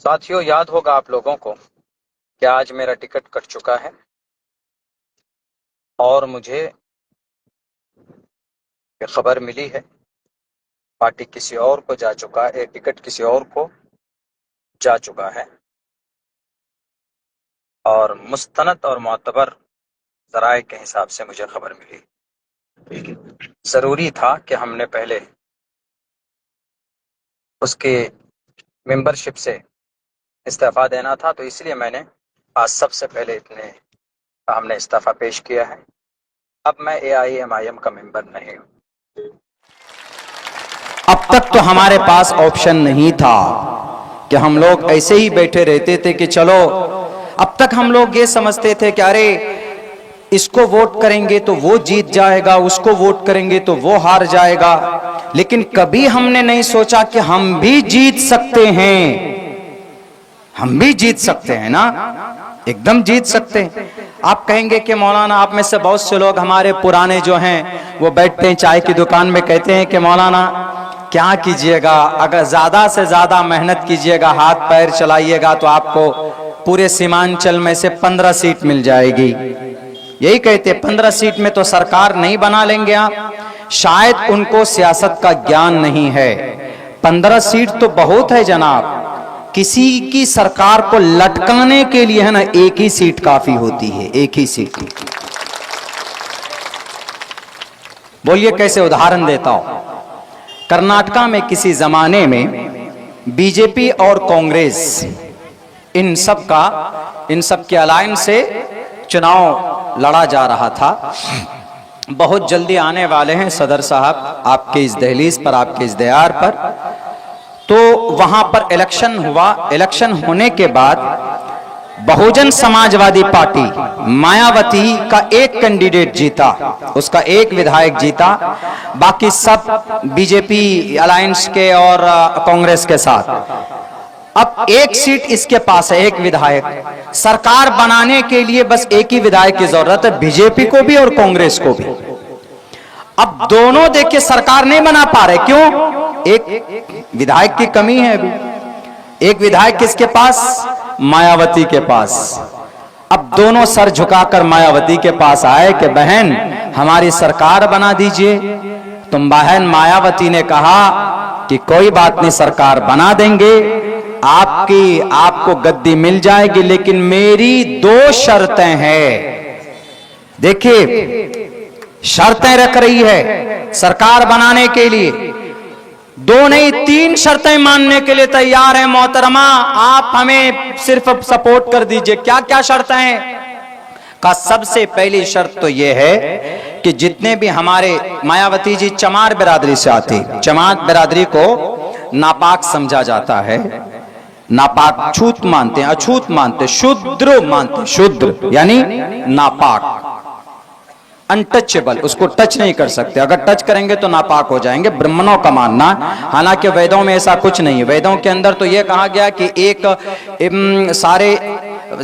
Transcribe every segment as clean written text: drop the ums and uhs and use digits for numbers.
साथियों, याद होगा आप लोगों को कि आज मेरा टिकट कट चुका है और मुझे खबर मिली है पार्टी किसी और को जा चुका है, टिकट किसी और को जा चुका है और मुस्तनद और मोतबर ज़राए के हिसाब से मुझे खबर मिली। ज़रूरी था कि हमने पहले उसके मेंबरशिप से इस्तीफ़ा देना था, तो इसलिए मैंने आज सबसे पहले हमने इस्तीफ़ा पेश किया है। अब मैं AIMIM का मेंबर नहीं हूँ। अब तक तो हमारे पास ऑप्शन नहीं था कि हम लोग ऐसे ही बैठे रहते थे कि चलो, अब तक हम लोग ये समझते थे कि अरे इसको वोट करेंगे तो वो जीत जाएगा, उसको वोट करेंगे तो वो हार जाएगा, लेकिन कभी हमने नहीं सोचा कि हम भी जीत सकते हैं। हम भी जीत सकते हैं ना, एकदम जीत सकते हैं। आप कहेंगे कि मौलाना, आप में से बहुत से लोग हमारे पुराने जो हैं वो बैठते हैं चाय की दुकान में, कहते हैं कि मौलाना क्या कीजिएगा, अगर ज्यादा से ज्यादा मेहनत कीजिएगा, हाथ पैर चलाइएगा तो आपको पूरे सीमांचल में से 15 सीट मिल जाएगी। यही कहते, 15 सीट में तो सरकार नहीं बना लेंगे आप। शायद उनको सियासत का ज्ञान नहीं है। 15 सीट तो बहुत है जनाब। किसी की सरकार को लटकाने के लिए है ना, एक ही सीट काफी होती है, एक ही सीट। बोलिए कैसे, उदाहरण देता हूं। कर्नाटका में किसी जमाने में बीजेपी और कांग्रेस इन सब के अलायंस से चुनाव लड़ा जा रहा था। बहुत जल्दी आने वाले हैं सदर साहब आपके इस दहलीज पर, आपके इस दयार पर। तो वहां पर इलेक्शन हुआ। इलेक्शन होने के बाद बहुजन समाजवादी पार्टी मायावती का एक कैंडिडेट जीता, उसका एक विधायक जीता, बाकी सब बीजेपी अलायंस के और कांग्रेस के साथ। अब एक सीट इसके पास है, एक विधायक। सरकार बनाने के लिए बस एक ही विधायक की जरूरत है, बीजेपी को भी और कांग्रेस को भी। अब दोनों देखिए सरकार नहीं बना पा रहे, क्यों? एक विधायक की कमी है अभी। एक विधायक किसके पास? मायावती के पास। अब दोनों सर झुकाकर मायावती के पास आए कि बहन हमारी सरकार बना दीजिए। तुम बहन मायावती ने कहा कि कोई बात नहीं, सरकार बना देंगे, आपको गद्दी मिल जाएगी, लेकिन मेरी 2 शर्तें हैं। देखिए शर्तें रख रही है सरकार बनाने के लिए, 2 नहीं 3 शर्तें मानने के लिए तैयार है। मोहतरमा आप हमें सिर्फ सपोर्ट कर दीजिए। क्या क्या शर्तें हैं? का सबसे पहली शर्त तो यह है कि जितने भी हमारे मायावती जी चमार बिरादरी से आते, चमार बिरादरी को नापाक समझा जाता है, नापाक छूत मानते हैं, अछूत मानते, शूद्र मानते, शूद्र यानी नापाक, अनटचेबल, उसको टच नहीं कर सकते, अगर टच करेंगे तो नापाक हो जाएंगे, ब्राह्मणों का मानना। हालांकि वेदों में ऐसा कुछ नहीं है। वेदों के अंदर तो यह कहा गया कि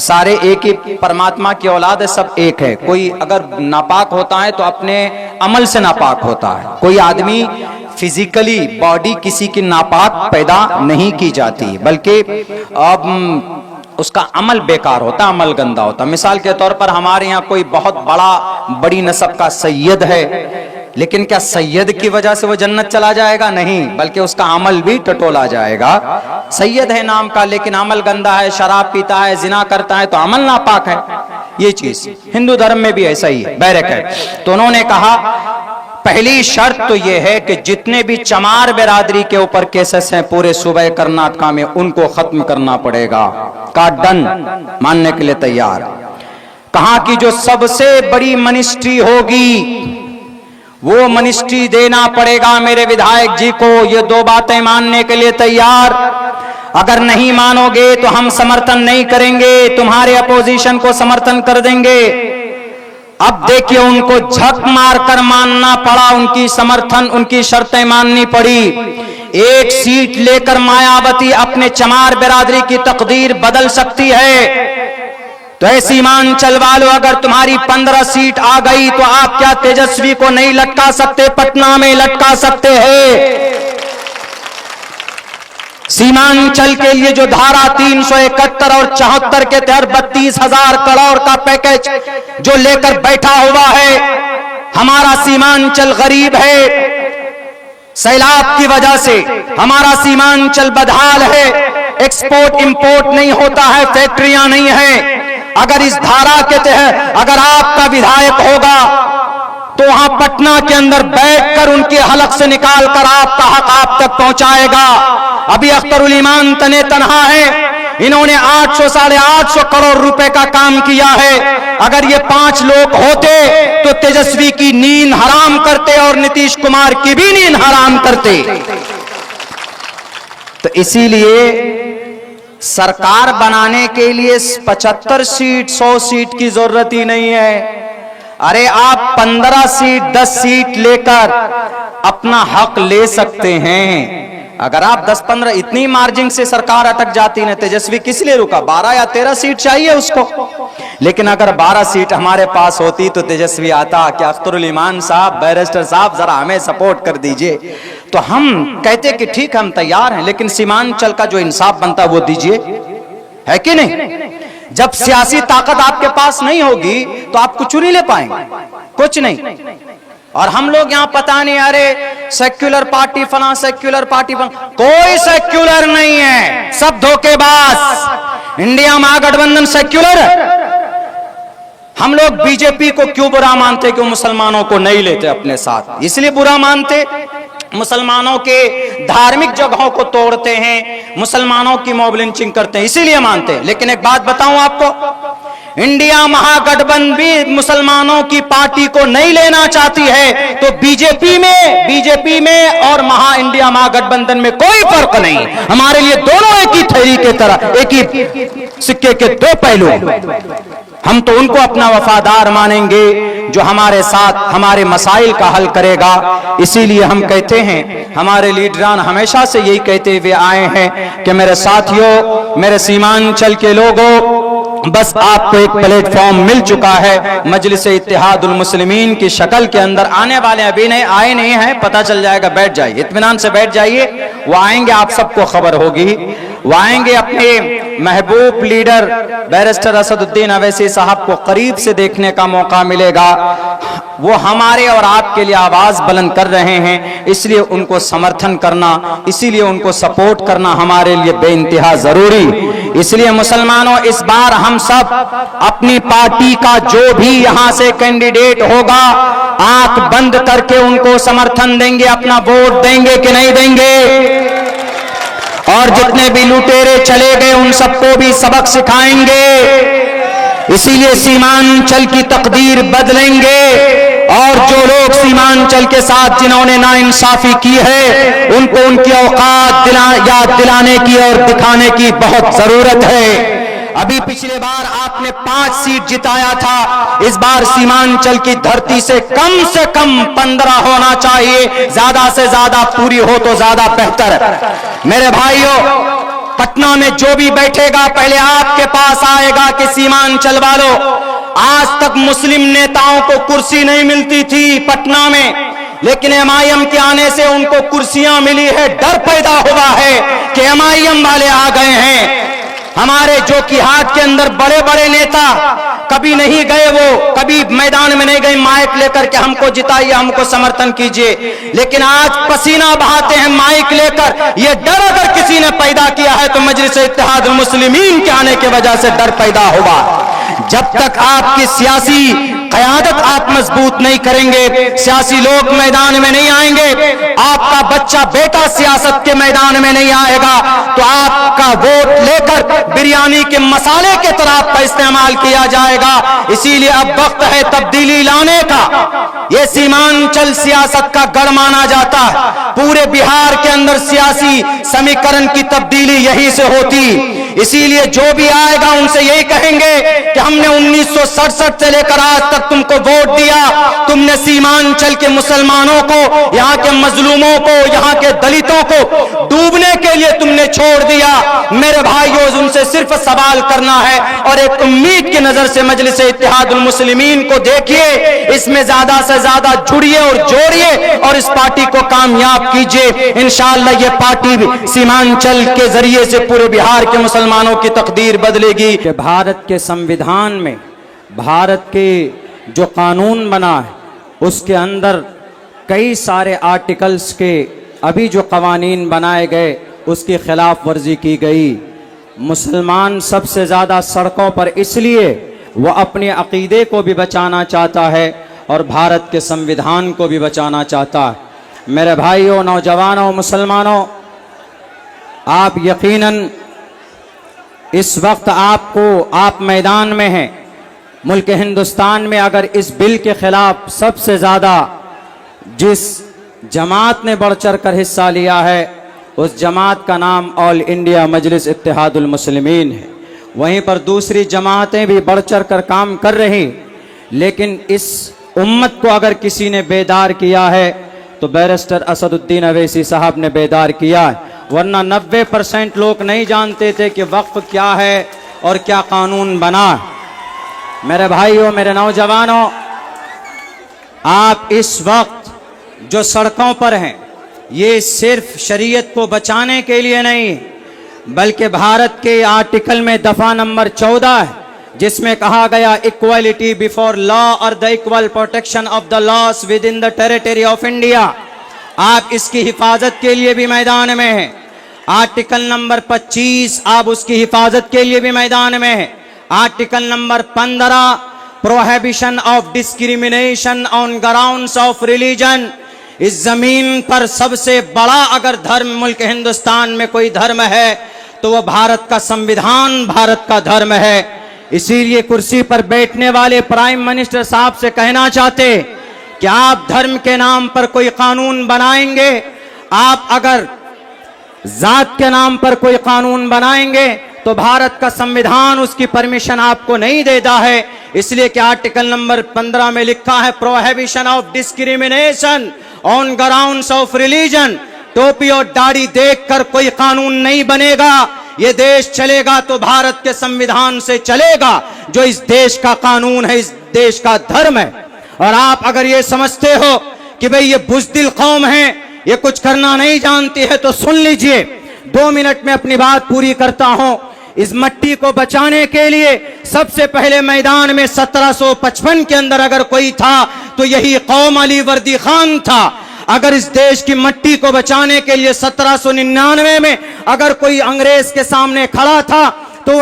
सारे एक ही परमात्मा की औलाद है, सब एक है। कोई अगर नापाक होता है तो अपने अमल से नापाक होता है। कोई आदमी फिजिकली बॉडी किसी की नापाक पैदा नहीं की जाती, बल्कि अब उसका अमल बेकार होता, अमल गंदा होता। मिसाल के तौर पर हमारे यहाँ कोई बहुत बड़ी नस्ब का सैयद है, लेकिन क्या सैयद की वजह से वो जन्नत चला जाएगा? नहीं, बल्कि उसका अमल भी टटोला जाएगा। सैयद है नाम का, लेकिन अमल गंदा है, शराब पीता है, जिना करता है, तो अमल नापाक है। ये चीज हिंदू धर्म में भी ऐसा ही है, बैरक है। तो उन्होंने कहा पहली शर्त तो यह है कि जितने भी चमार बिरादरी के ऊपर केसेस हैं पूरे सूबे कर्नाटका में, उनको खत्म करना पड़ेगा। का डन, मानने के लिए तैयार। कहा कि जो सबसे बड़ी मिनिस्ट्री होगी वो मिनिस्ट्री देना पड़ेगा मेरे विधायक जी को। ये 2 बातें मानने के लिए तैयार। अगर नहीं मानोगे तो हम समर्थन नहीं करेंगे, तुम्हारे अपोजिशन को समर्थन कर देंगे। अब देखिए उनको झक मार कर मानना पड़ा, उनकी समर्थन, उनकी शर्तें माननी पड़ी। एक सीट लेकर मायावती अपने चमार बिरादरी की तकदीर बदल सकती है। तो ऐसी सीमांचल वालों, अगर तुम्हारी 15 सीट आ गई तो आप क्या तेजस्वी को नहीं लटका सकते? पटना में लटका सकते हैं। सीमांचल के लिए जो धारा 371 और 74 के तहत 32,000 करोड़ का पैकेज जो लेकर बैठा हुआ है, हमारा सीमांचल गरीब है, सैलाब की वजह से हमारा सीमांचल बदहाल है, एक्सपोर्ट इंपोर्ट नहीं होता है, फैक्ट्रियां नहीं है। अगर इस धारा के तहत अगर आपका विधायक होगा तो वहां पटना के अंदर बैठकर उनके हलक से निकालकर आपका हक आप तक पहुंचाएगा। अभी अख्तरुल ईमान तने तनहा है, इन्होंने 800 साढ़े 800 करोड़ रुपए का काम किया है। अगर ये 5 लोग होते तो तेजस्वी की नींद हराम करते और नीतीश कुमार की भी नींद हराम करते। तो इसीलिए सरकार बनाने के लिए 75 सीट 100 सीट की जरूरत ही नहीं है। अरे आप 15 सीट 10 सीट लेकर अपना हक ले सकते हैं। अगर आप 10-15 इतनी मार्जिन से सरकार अटक जाती ना, तेजस्वी किस लिए रुका? 12 या 13 सीट चाहिए उसको। लेकिन अगर 12 सीट हमारे पास होती तो तेजस्वी आता कि अख्तरुल ईमान साहब, बैरिस्टर साहब, जरा हमें सपोर्ट कर दीजिए। तो हम कहते कि ठीक, हम तैयार हैं, लेकिन सीमांचल का जो इंसाफ बनता वो दीजिए, है कि नहीं? जब सियासी ताकत आपके पास नहीं होगी तो आप कुछ नहीं ले पाएंगे, कुछ नहीं। और हम लोग यहां पता नहीं, अरे सेक्युलर पार्टी फला, सेक्युलर पार्टी फला, कोई सेक्युलर नहीं है, सब धोखेबाज। इंडिया महागठबंधन सेक्युलर है। हम लोग बीजेपी को क्यों बुरा मानते कि वो मुसलमानों को नहीं लेते अपने साथ? इसलिए बुरा मानते, मुसलमानों के धार्मिक जगहों को तोड़ते हैं, मुसलमानों की मॉब लिंचिंग करते हैं, इसीलिए मानते हैं। लेकिन एक बात बताऊं आपको, इंडिया महागठबंधन भी मुसलमानों की पार्टी को नहीं लेना चाहती है, तो बीजेपी में और इंडिया महागठबंधन में कोई फर्क नहीं। हमारे लिए दोनों एक ही थैली के तरह, एक ही सिक्के के दो पहलू। हम तो उनको अपना वफादार मानेंगे जो हमारे साथ हमारे मसाइल का हल करेगा। इसीलिए हम कहते हैं, हमारे लीडरान हमेशा से यही कहते हुए आए हैं कि मेरे साथियों, मेरे सीमांचल के लोगों, बस आपको एक प्लेटफॉर्म मिल चुका है मजलिस इत्तेहादुल मुस्लिमीन की शक्ल के अंदर। आने वाले अभी नहीं आए नहीं हैं, पता चल जाएगा, बैठ जाइए, इत्मीनान से बैठ जाइए। वो आएंगे, आप सबको खबर होगी। वो आएंगे, अपने महबूब लीडर बैरिस्टर असदुद्दीन अवैसी साहब को करीब से देखने का मौका मिलेगा। वो हमारे और आपके लिए आवाज बुलंद कर रहे हैं, इसलिए उनको समर्थन करना, इसीलिए उनको सपोर्ट करना हमारे लिए बेइंतहा जरूरी। इसलिए मुसलमानों, इस बार हम सब अपनी पार्टी का जो भी यहां से कैंडिडेट होगा, आंख बंद करके उनको समर्थन देंगे, अपना वोट देंगे कि नहीं देंगे? और जितने भी लुटेरे चले गए उन सबको भी सबक सिखाएंगे। इसीलिए सीमांचल की तकदीर बदलेंगे, और जो लोग सीमांचल के साथ जिन्होंने नाइंसाफी की है, उनको उनकी औकात याद दिलाने की और दिखाने की बहुत जरूरत है। अभी पिछले बार आपने 5 सीट जिताया था, इस बार सीमांचल की धरती से कम 15 होना चाहिए, ज्यादा से ज्यादा पूरी हो तो ज्यादा बेहतर। मेरे भाइयों, पटना में जो भी बैठेगा पहले आपके पास आएगा कि सीमांचल वालों, आज तक मुस्लिम नेताओं को कुर्सी नहीं मिलती थी पटना में, लेकिन एमआईएम के आने से उनको कुर्सियां मिली है। डर पैदा हुआ है कि एमआईएम वाले आ गए हैं। हमारे जो कि हाट के अंदर बड़े बड़े नेता कभी नहीं गए, वो कभी मैदान में नहीं गए माइक लेकर के हमको जिताइए, हमको समर्थन कीजिए, लेकिन आज पसीना बहाते हैं माइक लेकर। ये डर अगर किसी ने पैदा किया है तो मजलिस इत्तेहादुल मुस्लिमीन के आने की वजह से डर पैदा हुआ। जब तक आपकी सियासी क़यादत आप मजबूत नहीं करेंगे, सियासी लोग मैदान में नहीं आएंगे, आपका बच्चा बेटा सियासत के मैदान में नहीं आएगा, तो आपका वोट लेकर बिरयानी के मसाले के तरह आपका इस्तेमाल किया जाएगा। इसीलिए अब वक्त है तब्दीली लाने का। ये सीमांचल सियासत का गढ़ माना जाता है। पूरे बिहार के अंदर सियासी समीकरण की तब्दीली यहीं से होती। इसीलिए जो भी आएगा उनसे यही कहेंगे कि हमने 1967 से लेकर आज तक तुमको वोट दिया, तुमने सीमांचल के मुसलमानों को, यहाँ के मजलूमों को, यहाँ के दलितों को डूबने के लिए तुमने छोड़ दिया। मेरे भाइयों, उनसे सिर्फ सवाल करना है और एक उम्मीद की नजर से मजलिस इत्तेहादुल मुस्लिमीन को देखिए, इसमें ज्यादा से ज्यादा जुड़िए और जोड़िए और इस पार्टी को कामयाब कीजिए। इंशाअल्लाह ये पार्टी सीमांचल के जरिए से पूरे बिहार के मुसलमानों की तकदीर बदलेगी। कि भारत के संविधान में, भारत के जो कानून बना है उसके अंदर कई सारे आर्टिकल्स के अभी जो कवानीन बनाए गए उसकी खिलाफ वर्जी की गई। मुसलमान सबसे ज़्यादा सड़कों पर इसलिए वह अपने अकीदे को भी बचाना चाहता है और भारत के संविधान को भी बचाना चाहता है। मेरे भाइयों, नौजवानों, मुसलमानों, आप यकीनन इस वक्त आप मैदान में हैं। मुल्क हिंदुस्तान में अगर इस बिल के खिलाफ सबसे ज़्यादा जिस जमात ने बढ़ चढ़ कर हिस्सा लिया है उस जमात का नाम ऑल इंडिया मजलिस इत्तेहादुल मुस्लिमीन है। वहीं पर दूसरी जमातें भी बढ़ चढ़ कर काम कर रही, लेकिन इस उम्मत को अगर किसी ने बेदार किया है तो बैरिस्टर असदुद्दीन अवैसी साहब ने बेदार किया है, वरना 90% लोग नहीं जानते थे कि वक्फ क्या है और क्या कानून बना है। मेरे भाइयों, मेरे नौजवानों, आप इस वक्त जो सड़कों पर हैं ये सिर्फ शरीयत को बचाने के लिए नहीं, बल्कि भारत के आर्टिकल में दफा नंबर 14 है जिसमें कहा गया इक्वालिटी बिफोर लॉ और the equal protection of the loss with in the territory of India. आप इसकी हिफाजत के लिए भी मैदान में हैं। आर्टिकल नंबर 25 आप उसकी हिफाजत के लिए भी मैदान में हैं। Article number 15 prohibition of discrimination on grounds of religion. इस जमीन पर सबसे बड़ा अगर धर्म मुल्क हिंदुस्तान में कोई धर्म है तो वह भारत का संविधान, भारत का धर्म है। इसीलिए कुर्सी पर बैठने वाले प्राइम मिनिस्टर साहब से कहना चाहते कि आप धर्म के नाम पर कोई कानून बनाएंगे, आप अगर जात के नाम पर कोई कानून बनाएंगे तो भारत का संविधान उसकी परमिशन आपको नहीं देता है। इसलिए कि आर्टिकल नंबर 15 में लिखा है prohibition of discrimination on grounds of religion. टोपी और दाढ़ी देखकर कोई कानून नहीं बनेगा। ये देश चलेगा तो भारत के संविधान से चलेगा जो इस देश का कानून है, इस देश का धर्म है। और आप अगर ये समझते हो कि भाई ये बुज़दिल कौम है, ये कुछ करना नहीं जानती है, तो सुन लीजिए। 2 मिनट में अपनी बात पूरी करता हूं। इस मट्टी को बचाने के लिए सबसे पहले मैदान में 1755 के अंदर अगर कोई था तो यही कौम अली वर्दी खान था। अगर इस देश की मट्टी को बचाने के लिए 1799 में अगर कोई अंग्रेज के सामने खड़ा था तो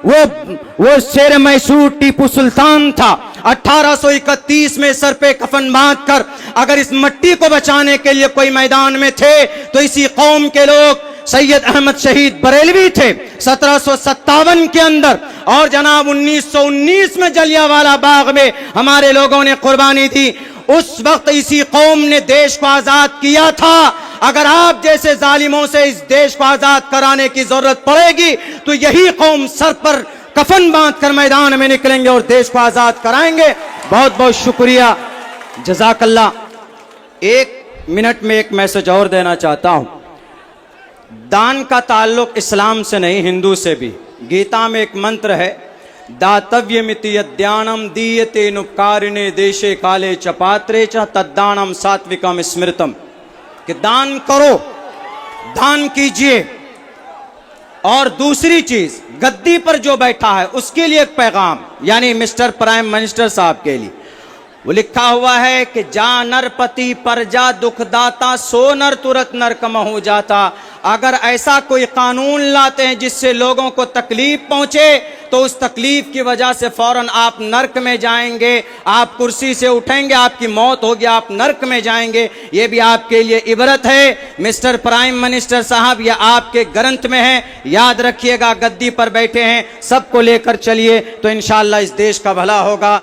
वो शेर मैसूर टीपू सुल्तान था। 1831 में सर पे कफन बांधकर अगर इस मट्टी को बचाने के लिए कोई मैदान में थे तो इसी कौम के लोग सैयद अहमद शहीद बरेलवी थे 1757 के अंदर। और जनाब 1919 में जलियांवाला बाग में हमारे लोगों ने कुर्बानी दी। उस वक्त इसी कौम ने देश को आजाद किया था। अगर आप जैसे जालिमों से इस देश को आजाद कराने की जरूरत पड़ेगी तो यही कौम सर पर कफन बांधकर मैदान में निकलेंगे और देश को आजाद कराएंगे। बहुत बहुत शुक्रिया, जज़ाकल्लाह। 1 मिनट में एक मैसेज और देना चाहता हूं। दान का ताल्लुक इस्लाम से नहीं, हिंदू से भी। गीता में एक मंत्र है, दातव्यमिति यद्यानम दीयते नुपकारिणे देशे काले च पात्रे च तद्दानम सात्विकम स्मृतम, कि दान करो, दान कीजिए। और दूसरी चीज, गद्दी पर जो बैठा है उसके लिए एक पैगाम, यानी मिस्टर प्राइम मिनिस्टर साहब के लिए वो लिखा हुआ है कि जा नरपति पर जा दुखदाता, सो नर तुरंत नरकम हो जाता। अगर ऐसा कोई कानून लाते हैं जिससे लोगों को तकलीफ पहुंचे तो उस तकलीफ की वजह से फौरन आप नर्क में जाएंगे। आप कुर्सी से उठेंगे, आपकी मौत होगी, आप नर्क में जाएंगे। ये भी आपके लिए इबरत है। मिस्टर प्राइम मिनिस्टर साहब, यह आपके ग्रंथ में है, याद रखिएगा। गद्दी पर बैठे हैं, सबको लेकर चलिए तो इंशाअल्लाह इस देश का भला होगा।